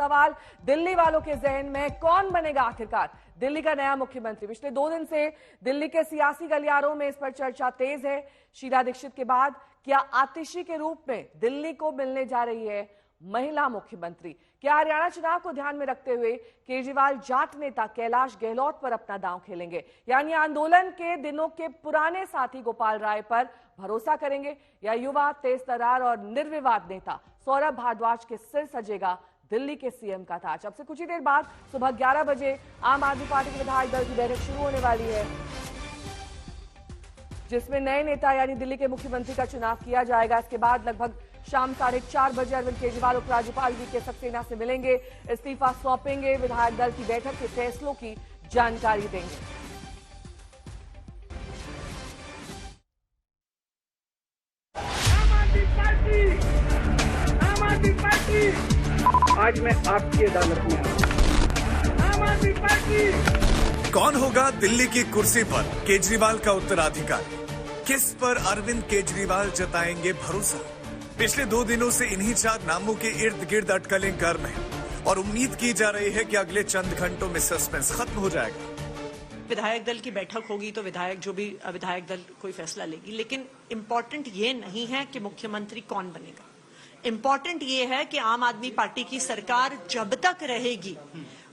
सवाल दिल्ली वालों के जहन में, कौन बनेगा आखिरकार दिल्ली का नया मुख्यमंत्री? पिछले 2 दिन से दिल्ली के सियासी गलियारों में इस पर चर्चा तेज है। शीला दीक्षित के बाद क्या आतिशी के रूप में दिल्ली को मिलने जा रही है महिला मुख्यमंत्री? क्या हरियाणा चुनाव को ध्यान में रखते हुए केजरीवाल जाट नेता कैलाश गहलोत पर अपना दांव खेलेंगे, यानी आंदोलन के दिनों के पुराने साथी गोपाल राय पर भरोसा करेंगे, या युवा तेज तर्रार और निर्विवाद नेता सौरभ भारद्वाज के सिर सजेगा दिल्ली के सीएम का ताज? अब से कुछ ही देर बाद सुबह 11 बजे आम आदमी पार्टी के विधायक दल की बैठक शुरू होने वाली है, जिसमें नए नेता यानी दिल्ली के मुख्यमंत्री का चुनाव किया जाएगा। इसके बाद लगभग शाम 4:30 बजे अरविंद केजरीवाल उपराज्यपाल वी.के. सक्सेना से मिलेंगे, इस्तीफा सौंपेंगे, विधायक दल की बैठक के फैसलों की जानकारी देंगे। आम आदमी पार्टी आज मैं आपकी अदालत में आया। आम आदमी पार्टी कौन होगा दिल्ली की कुर्सी पर केजरीवाल का उत्तराधिकारी? किस पर अरविंद केजरीवाल जताएंगे भरोसा? पिछले 2 दिनों से इन्हीं 4 नामों के इर्द गिर्द अटकलें गर्म हैं और उम्मीद की जा रही है कि अगले चंद घंटों में सस्पेंस खत्म हो जाएगा। विधायक दल की बैठक होगी तो विधायक दल कोई फैसला लेगी, लेकिन इम्पोर्टेंट ये नहीं है कि मुख्यमंत्री कौन बनेगा। इम्पोर्टेंट ये है कि आम आदमी पार्टी की सरकार जब तक रहेगी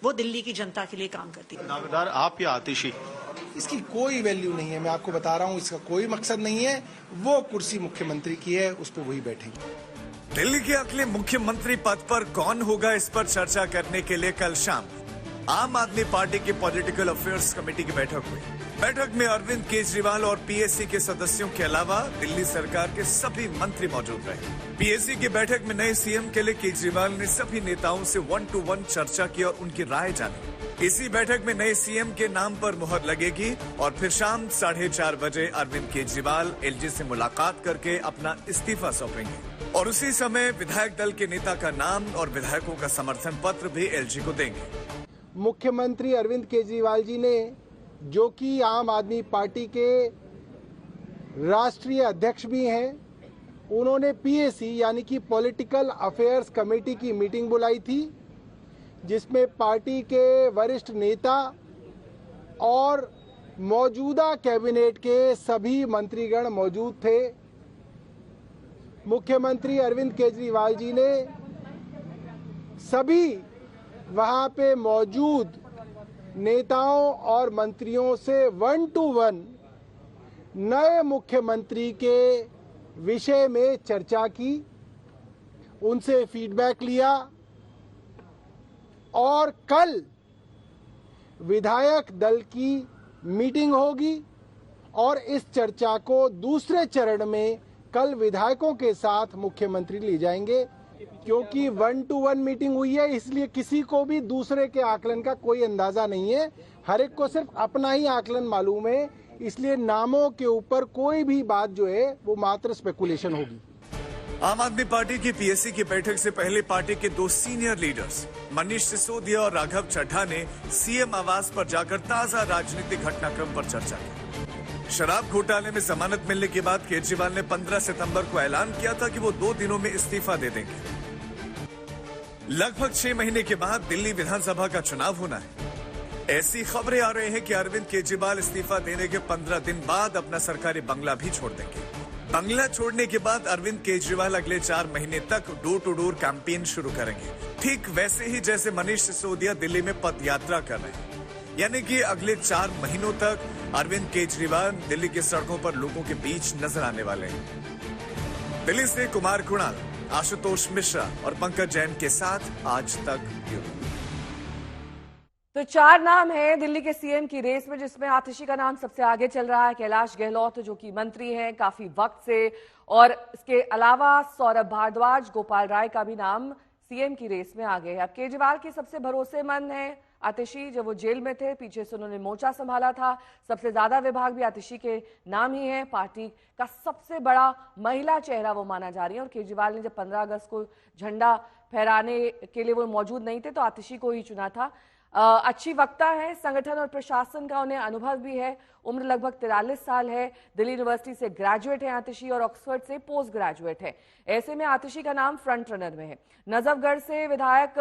वो दिल्ली की जनता के लिए काम करती है। दावेदार आप या आतिशी? इसकी कोई वैल्यू नहीं है, मैं आपको बता रहा हूं, इसका कोई मकसद नहीं है। वो कुर्सी मुख्यमंत्री की है, उस पर वही बैठेंगे। दिल्ली के अगले मुख्यमंत्री पद पर कौन होगा, इस पर चर्चा करने के लिए कल शाम आम आदमी पार्टी की पॉलिटिकल अफेयर्स कमेटी की बैठक हुई। बैठक में अरविंद केजरीवाल और पीएसी के सदस्यों के अलावा दिल्ली सरकार के सभी मंत्री मौजूद रहे। पीएसी की बैठक में नए सीएम के लिए केजरीवाल ने सभी नेताओं से 1-to-1 चर्चा की और उनकी राय जानी। इसी बैठक में नए सीएम के नाम पर मुहर लगेगी और फिर शाम 4:30 बजे अरविंद केजरीवाल एलजी से मुलाकात करके अपना इस्तीफा सौंपेंगे और उसी समय विधायक दल के नेता का नाम और विधायकों का समर्थन पत्र भी एलजी को देंगे। मुख्यमंत्री अरविंद केजरीवाल जी ने, जो कि आम आदमी पार्टी के राष्ट्रीय अध्यक्ष भी हैं, उन्होंने पीएसी यानी कि पॉलिटिकल अफेयर्स कमेटी की मीटिंग बुलाई थी, जिसमें पार्टी के वरिष्ठ नेता और मौजूदा कैबिनेट के सभी मंत्रीगण मौजूद थे। मुख्यमंत्री अरविंद केजरीवाल जी ने सभी वहां पे मौजूद नेताओं और मंत्रियों से 1-to-1 नए मुख्यमंत्री के विषय में चर्चा की, उनसे फीडबैक लिया और कल विधायक दल की मीटिंग होगी और इस चर्चा को दूसरे चरण में कल विधायकों के साथ मुख्यमंत्री ले जाएंगे। क्योंकि 1-to-1 मीटिंग हुई है, इसलिए किसी को भी दूसरे के आकलन का कोई अंदाजा नहीं है। हर एक को सिर्फ अपना ही आकलन मालूम है, इसलिए नामों के ऊपर कोई भी बात जो है वो मात्र स्पेकुलेशन होगी। आम आदमी पार्टी की पीएसी की बैठक से पहले पार्टी के 2 सीनियर लीडर्स मनीष सिसोदिया और राघव चड्ढा ने सीएम आवास पर जाकर ताजा राजनीतिक घटनाक्रम पर चर्चा की। शराब घोटाले में जमानत मिलने के बाद केजरीवाल ने 15 सितंबर को ऐलान किया था कि वो 2 दिनों में इस्तीफा दे देंगे। लगभग 6 महीने के बाद दिल्ली विधानसभा का चुनाव होना है। ऐसी खबरें आ रही हैं कि अरविंद केजरीवाल इस्तीफा देने के 15 दिन बाद अपना सरकारी बंगला भी छोड़ देंगे। बंगला छोड़ने के बाद अरविंद केजरीवाल अगले 4 महीने तक डोर टू डोर कैंपेन शुरू करेंगे, ठीक वैसे ही जैसे मनीष सिसोदिया दिल्ली में पद यात्रा कर रहे हैं। यानी कि अगले 4 महीनों तक अरविंद केजरीवाल दिल्ली की सड़कों पर लोगों के बीच नजर आने वाले हैं। दिल्ली से कुमार कुणाल, आशुतोष मिश्रा और पंकज जैन के साथ आज तक ब्यूरो। तो 4 नाम हैं दिल्ली के सीएम की रेस में, जिसमें आतिशी का नाम सबसे आगे चल रहा है। कैलाश गहलोत जो कि मंत्री हैं काफी वक्त से, और इसके अलावा सौरभ भारद्वाज, गोपाल राय का भी नाम सीएम की रेस में आ गए। अब केजरीवाल के सबसे भरोसेमंद हैं आतिशी, जब वो जेल में थे पीछे से उन्होंने मोर्चा संभाला था। सबसे ज्यादा विभाग भी आतिशी के नाम ही है। पार्टी का सबसे बड़ा महिला चेहरा वो माना जा रही है, और केजरीवाल ने जब 15 अगस्त को झंडा फहराने के लिए वो मौजूद नहीं थे तो आतिशी को ही चुना था। अच्छी वक्ता है, संगठन और प्रशासन का उन्हें अनुभव भी है। उम्र लगभग 43 साल है। दिल्ली यूनिवर्सिटी से ग्रेजुएट है आतिशी और ऑक्सफोर्ड से पोस्ट ग्रेजुएट है। ऐसे में आतिशी का नाम फ्रंट रनर में है। नजफगढ़ से विधायक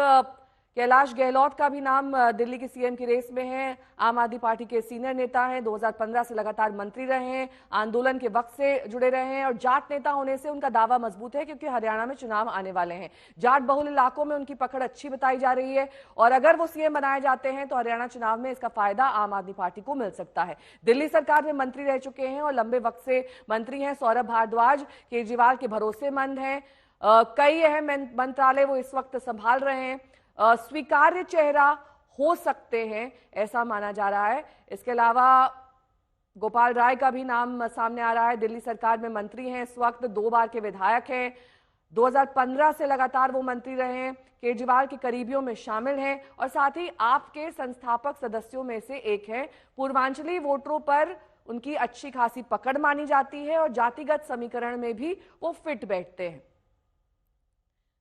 कैलाश गहलोत का भी नाम दिल्ली के सीएम की रेस में है। आम आदमी पार्टी के सीनियर नेता हैं, 2015 से लगातार मंत्री रहे हैं, आंदोलन के वक्त से जुड़े रहे हैं और जाट नेता होने से उनका दावा मजबूत है क्योंकि हरियाणा में चुनाव आने वाले हैं। जाट बहुल इलाकों में उनकी पकड़ अच्छी बताई जा रही है और अगर वो सीएम बनाए जाते हैं तो हरियाणा चुनाव में इसका फायदा आम आदमी पार्टी को मिल सकता है। दिल्ली सरकार में मंत्री रह चुके हैं और लंबे वक्त से मंत्री हैं। सौरभ भारद्वाज केजरीवाल के भरोसेमंद हैं। कई अहम मंत्रालय वो इस वक्त संभाल रहे हैं। स्वीकार्य चेहरा हो सकते हैं ऐसा माना जा रहा है। इसके अलावा गोपाल राय का भी नाम सामने आ रहा है। दिल्ली सरकार में मंत्री हैं, इस वक्त 2 बार के विधायक हैं। 2015 से लगातार वो मंत्री रहे हैं, केजरीवाल के करीबियों में शामिल हैं और साथ ही आपके संस्थापक सदस्यों में से एक हैं। पूर्वांचली वोटरों पर उनकी अच्छी खासी पकड़ मानी जाती है और जातिगत समीकरण में भी वो फिट बैठते हैं।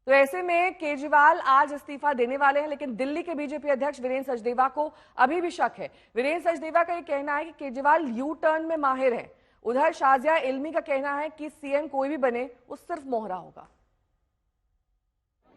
तो ऐसे में केजरीवाल आज इस्तीफा देने वाले हैं, लेकिन दिल्ली के बीजेपी अध्यक्ष वीरेंद्र सचदेवा को अभी भी शक है। वीरेंद्र सचदेवा का यह कहना है कि केजरीवाल यू टर्न में माहिर है। उधर शाजिया इल्मी का कहना है कि सीएम कोई भी बने वो सिर्फ मोहरा होगा।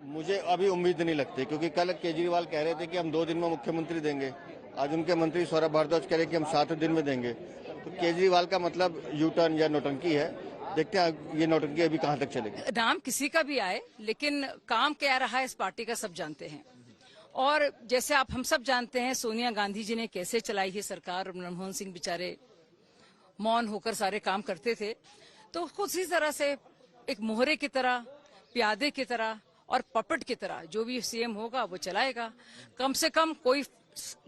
मुझे अभी उम्मीद नहीं लगती क्योंकि कल केजरीवाल कह रहे थे कि हम 2 दिन में मुख्यमंत्री देंगे। आज उनके मंत्री सौरभ भारद्वाज कह रहे कि हम 7 दिन में देंगे। तो केजरीवाल का मतलब यू टर्न या नौटंकी है। देखते हैं ये नौटंकी अभी कहां तक चलेगी। नाम किसी का भी आए लेकिन काम क्या रहा है इस पार्टी का सब जानते हैं। और जैसे हम सब जानते हैं सोनिया गांधी जी ने कैसे चलाई है सरकार। मनमोहन सिंह बेचारे मौन होकर सारे काम करते थे। तो उसी तरह से एक मोहरे की तरह, प्यादे की तरह और पपट की तरह जो भी सीएम होगा वो चलाएगा। कम से कम कोई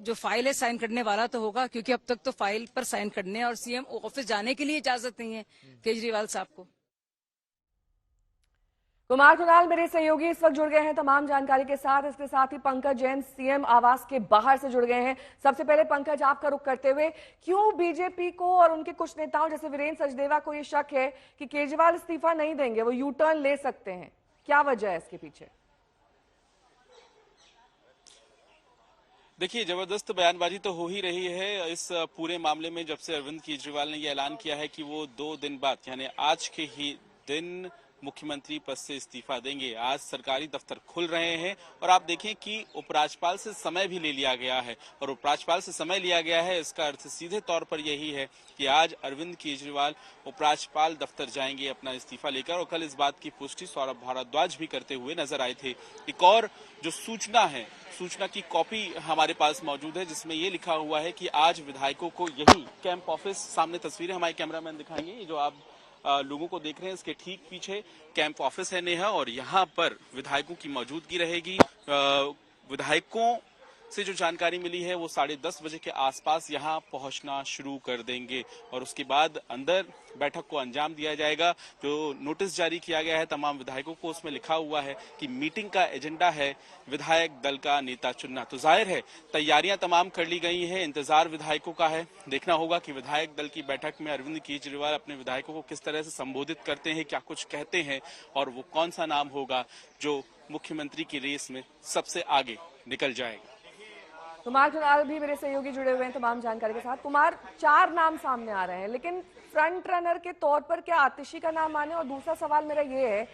जो फाइल है साइन करने वाला तो होगा, क्योंकि अब तक तो फाइल पर साइन करने और सीएम ऑफिस जाने के लिए इजाजत नहीं है केजरीवाल साहब को। कुमार कुणाल मेरे सहयोगी इस वक्त जुड़ गए हैं तमाम जानकारी के साथ। इसके साथ ही पंकज जैन सीएम आवास के बाहर से जुड़ गए हैं। सबसे पहले पंकज, आपका रुख करते हुए, क्यों बीजेपी को और उनके कुछ नेताओं जैसे वीरेंद्र सचदेवा को यह शक है कि केजरीवाल इस्तीफा नहीं देंगे, वो यू टर्न ले सकते हैं? क्या वजह है इसके पीछे? देखिए, जबरदस्त बयानबाजी तो हो ही रही है इस पूरे मामले में जब से अरविंद केजरीवाल ने ये ऐलान किया है कि वो 2 दिन बाद यानी आज के ही दिन मुख्यमंत्री पद से इस्तीफा देंगे। आज सरकारी दफ्तर खुल रहे हैं और आप देखें कि उपराज्यपाल से समय भी ले लिया गया है और उपराज्यपाल से समय लिया गया है, इसका अर्थ सीधे तौर पर यही है कि आज अरविंद केजरीवाल उपराज्यपाल दफ्तर जाएंगे अपना इस्तीफा लेकर। और कल इस बात की पुष्टि सौरभ भारद्वाज भी करते हुए नजर आए थे। एक और जो सूचना है, सूचना की कॉपी हमारे पास मौजूद है जिसमें ये लिखा हुआ है कि आज विधायकों को यही कैंप ऑफिस, सामने तस्वीरें हमारे कैमरामैन दिखाएंगे, ये जो आप लोगों को देख रहे हैं इसके ठीक पीछे कैंप ऑफिस है नेहा, और यहाँ पर विधायकों की मौजूदगी रहेगी। विधायकों से जो जानकारी मिली है वो 10:30 बजे के आसपास यहाँ पहुंचना शुरू कर देंगे और उसके बाद अंदर बैठक को अंजाम दिया जाएगा। जो नोटिस जारी किया गया है तमाम विधायकों को, उसमें लिखा हुआ है कि मीटिंग का एजेंडा है विधायक दल का नेता चुनना। तो जाहिर है तैयारियां तमाम कर ली गई हैं, इंतजार विधायकों का है। देखना होगा कि विधायक दल की बैठक में अरविंद केजरीवाल अपने विधायकों को किस तरह से संबोधित करते हैं, क्या कुछ कहते हैं और वो कौन सा नाम होगा जो मुख्यमंत्री की रेस में सबसे आगे निकल जाएगा। कुमार कुणाल भी मेरे सहयोगी जुड़े हुए हैं तमाम जानकारी के साथ। कुमार, 4 नाम सामने आ रहे हैं, लेकिन फ्रंट रनर के तौर पर क्या आतिशी का नाम माने? और दूसरा सवाल मेरा ये है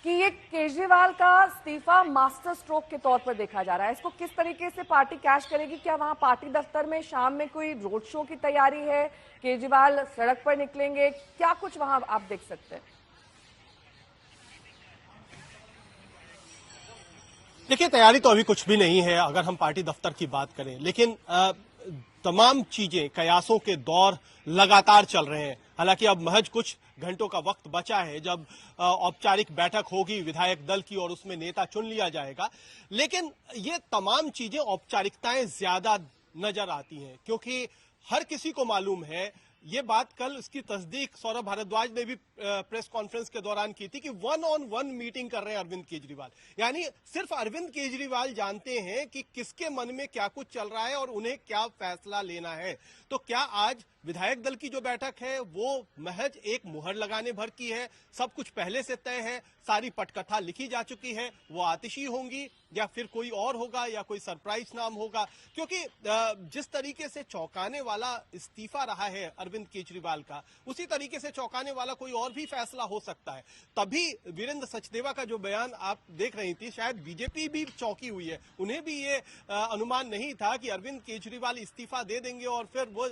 कि ये केजरीवाल का इस्तीफा मास्टर स्ट्रोक के तौर पर देखा जा रहा है, इसको किस तरीके से पार्टी कैश करेगी? क्या वहां पार्टी दफ्तर में शाम में कोई रोड शो की तैयारी है? केजरीवाल सड़क पर निकलेंगे? क्या कुछ वहां आप देख सकते हैं? देखिए, तैयारी तो अभी कुछ भी नहीं है अगर हम पार्टी दफ्तर की बात करें, लेकिन तमाम चीजें, कयासों के दौर लगातार चल रहे हैं। हालांकि अब महज कुछ घंटों का वक्त बचा है जब औपचारिक बैठक होगी विधायक दल की और उसमें नेता चुन लिया जाएगा, लेकिन ये तमाम चीजें औपचारिकताएं ज्यादा नजर आती हैं क्योंकि हर किसी को मालूम है, ये बात कल इसकी तस्दीक सौरभ भारद्वाज ने भी प्रेस कॉन्फ्रेंस के दौरान की थी कि 1-on-1 मीटिंग कर रहे हैं अरविंद केजरीवाल। यानी सिर्फ अरविंद केजरीवाल जानते हैं कि किसके मन में क्या कुछ चल रहा है और उन्हें क्या फैसला लेना है। तो क्या आज विधायक दल की जो बैठक है वो महज एक मुहर लगाने भर की है? सब कुछ पहले से तय है, सारी पटकथा लिखी जा चुकी है। वो आतिशी होंगी या फिर कोई और होगा या कोई सरप्राइज नाम होगा, क्योंकि जिस तरीके से चौंकाने वाला इस्तीफा रहा है अरविंद केजरीवाल का, उसी तरीके से चौंकाने वाला कोई और भी फैसला हो सकता है। तभी वीरेंद्र सचदेवा का जो बयान आप देख रही थी, शायद बीजेपी भी चौंकी हुई है। उन्हें भी ये अनुमान नहीं था कि अरविंद केजरीवाल इस्तीफा दे देंगे और फिर वो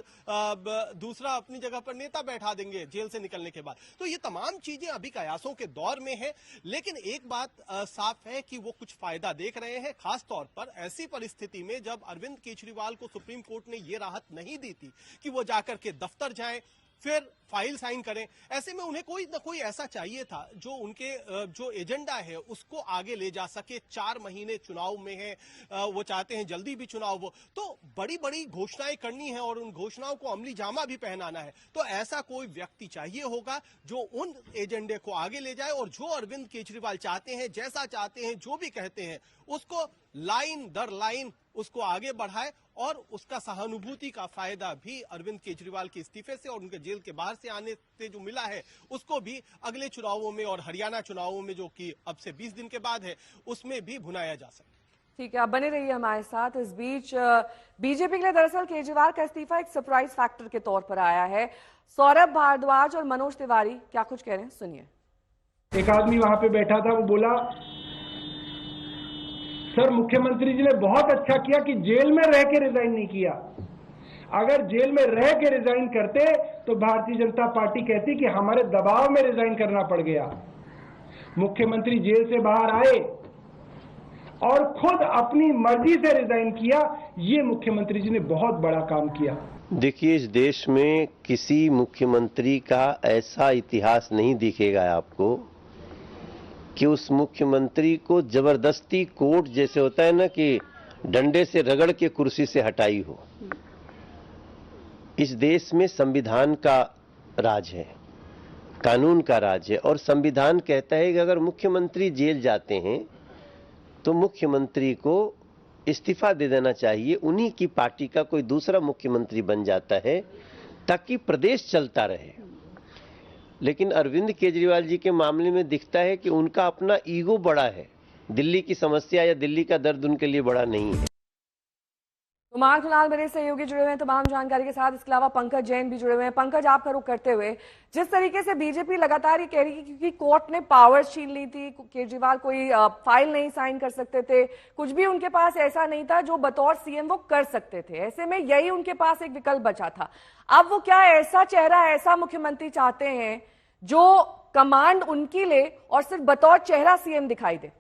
दूसरा अपनी जगह पर नेता बैठा देंगे जेल से निकलने के बाद। तो ये तमाम चीजें अभी कयासों के दौर में है, लेकिन एक बात साफ है कि वो कुछ फायदा देख रहे हैं, खास तौर पर ऐसी परिस्थिति में जब अरविंद केजरीवाल को सुप्रीम कोर्ट ने ये राहत नहीं दी थी कि वो जाकर के दफ्तर जाएं, फिर फाइल साइन करें। ऐसे में उन्हें कोई न कोई ऐसा चाहिए था जो उनके जो एजेंडा है उसको आगे ले जा सके। 4 महीने चुनाव में है, वो चाहते हैं जल्दी भी चुनाव हो, तो बड़ी बड़ी घोषणाएं करनी है और उन घोषणाओं को अमली जामा भी पहनाना है। तो ऐसा कोई व्यक्ति चाहिए होगा जो उन एजेंडे को आगे ले जाए और जो अरविंद केजरीवाल चाहते हैं, जैसा चाहते हैं, जो भी कहते हैं, उसको लाइन दर लाइन उसको आगे बढ़ाए और उसका सहानुभूति का फायदा भी अरविंद केजरीवाल के इस्तीफे से और उनके जेल के बाहर से आने से जो मिला है उसको भी अगले चुनावों में और हरियाणा चुनावों में जो कि अब से 20 दिन के बाद है उसमें भी भुनाया जा सके। ठीक है, आप बने रहिए हमारे साथ। इस बीच बीजेपी के लिए दरअसल केजरीवाल का इस्तीफा एक सरप्राइज फैक्टर के तौर पर आया है। सौरभ भारद्वाज और मनोज तिवारी क्या कुछ कह रहे हैं, सुनिए। एक आदमी वहां पे बैठा था, वो बोला सर मुख्यमंत्री जी ने बहुत अच्छा किया कि जेल में रह के रिजाइन नहीं किया। अगर जेल में रह के रिजाइन करते तो भारतीय जनता पार्टी कहती कि हमारे दबाव में रिजाइन करना पड़ गया। मुख्यमंत्री जेल से बाहर आए और खुद अपनी मर्जी से रिजाइन किया। ये मुख्यमंत्री जी ने बहुत बड़ा काम किया। देखिए, इस देश में किसी मुख्यमंत्री का ऐसा इतिहास नहीं दिखेगा आपको कि उस मुख्यमंत्री को जबरदस्ती कोर्ट जैसे होता है ना कि डंडे से रगड़ के कुर्सी से हटाई हो। इस देश में संविधान का राज है, कानून का राज है और संविधान कहता है कि अगर मुख्यमंत्री जेल जाते हैं तो मुख्यमंत्री को इस्तीफा दे देना चाहिए, उन्हीं की पार्टी का कोई दूसरा मुख्यमंत्री बन जाता है ताकि प्रदेश चलता रहे। लेकिन अरविंद केजरीवाल जी के मामले में दिखता है कि उनका अपना ईगो बड़ा है, दिल्ली की समस्या या दिल्ली का दर्द उनके लिए बड़ा नहीं है। कुमार खुलाल मेरे सहयोगी जुड़े हुए हैं तमाम जानकारी के साथ। इसके अलावा पंकज जैन भी जुड़े हुए हैं। पंकज, आपका रुख करते हुए, जिस तरीके से बीजेपी लगातार ये कह रही है क्योंकि कोर्ट ने पावर्स छीन ली थी, केजरीवाल कोई फाइल नहीं साइन कर सकते थे, कुछ भी उनके पास ऐसा नहीं था जो बतौर सीएम वो कर सकते थे, ऐसे में यही उनके पास एक विकल्प बचा था। अब वो क्या ऐसा चेहरा, ऐसा मुख्यमंत्री चाहते हैं जो कमांड उनकी ले और सिर्फ बतौर चेहरा सीएम दिखाई दे?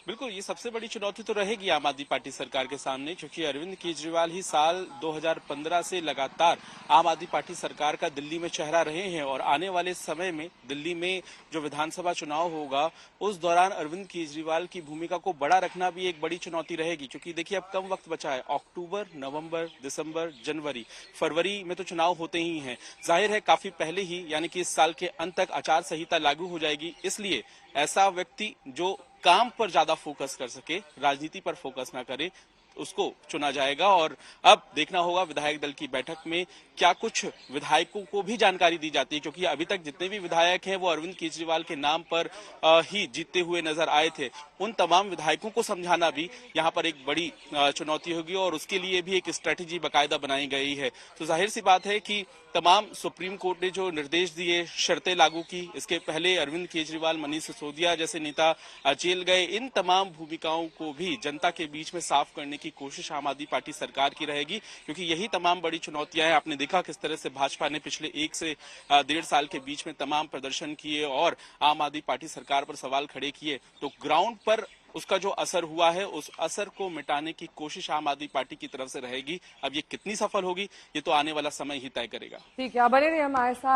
बिल्कुल, ये सबसे बड़ी चुनौती तो रहेगी आम आदमी पार्टी सरकार के सामने, क्योंकि अरविंद केजरीवाल ही साल 2015 से लगातार आम आदमी पार्टी सरकार का दिल्ली में चेहरा रहे हैं और आने वाले समय में दिल्ली में जो विधानसभा चुनाव होगा उस दौरान अरविंद केजरीवाल की भूमिका को बड़ा रखना भी एक बड़ी चुनौती रहेगी। क्योंकि देखिए, अब कम वक्त बचा है, अक्टूबर, नवंबर, दिसंबर, जनवरी, फरवरी में तो चुनाव होते ही हैं। जाहिर है काफी पहले ही यानी कि इस साल के अंत तक आचार संहिता लागू हो जाएगी, इसलिए ऐसा व्यक्ति जो काम पर ज्यादा फोकस कर सके, राजनीति पर फोकस ना करे, उसको चुना जाएगा। और अब देखना होगा विधायक दल की बैठक में क्या कुछ विधायकों को भी जानकारी दी जाती है, क्योंकि अभी तक जितने भी विधायक हैं वो अरविंद केजरीवाल के नाम पर ही जीतते हुए नजर आए थे। उन तमाम विधायकों को समझाना भी यहाँ पर एक बड़ी चुनौती होगी और उसके लिए भी एक स्ट्रेटेजी बाकायदा बनाई गई है। तो जाहिर सी बात है कि तमाम सुप्रीम कोर्ट ने जो निर्देश दिए, शर्तें लागू की, इसके पहले अरविंद केजरीवाल, मनीष सिसोदिया जैसे नेता जेल गए, इन तमाम भूमिकाओं को भी जनता के बीच में साफ करने की कोशिश आम आदमी पार्टी सरकार की रहेगी, क्योंकि यही तमाम बड़ी चुनौतियां हैं। आपने देखा किस तरह से भाजपा ने पिछले 1 से 1.5 साल के बीच में तमाम प्रदर्शन किए और आम आदमी पार्टी सरकार पर सवाल खड़े किए, तो ग्राउंड पर उसका जो असर हुआ है उस असर को मिटाने की कोशिश आम आदमी पार्टी की तरफ से रहेगी। अब ये कितनी सफल होगी ये तो आने वाला समय ही तय करेगा। ठीक है, बने रहिए हमारे साथ।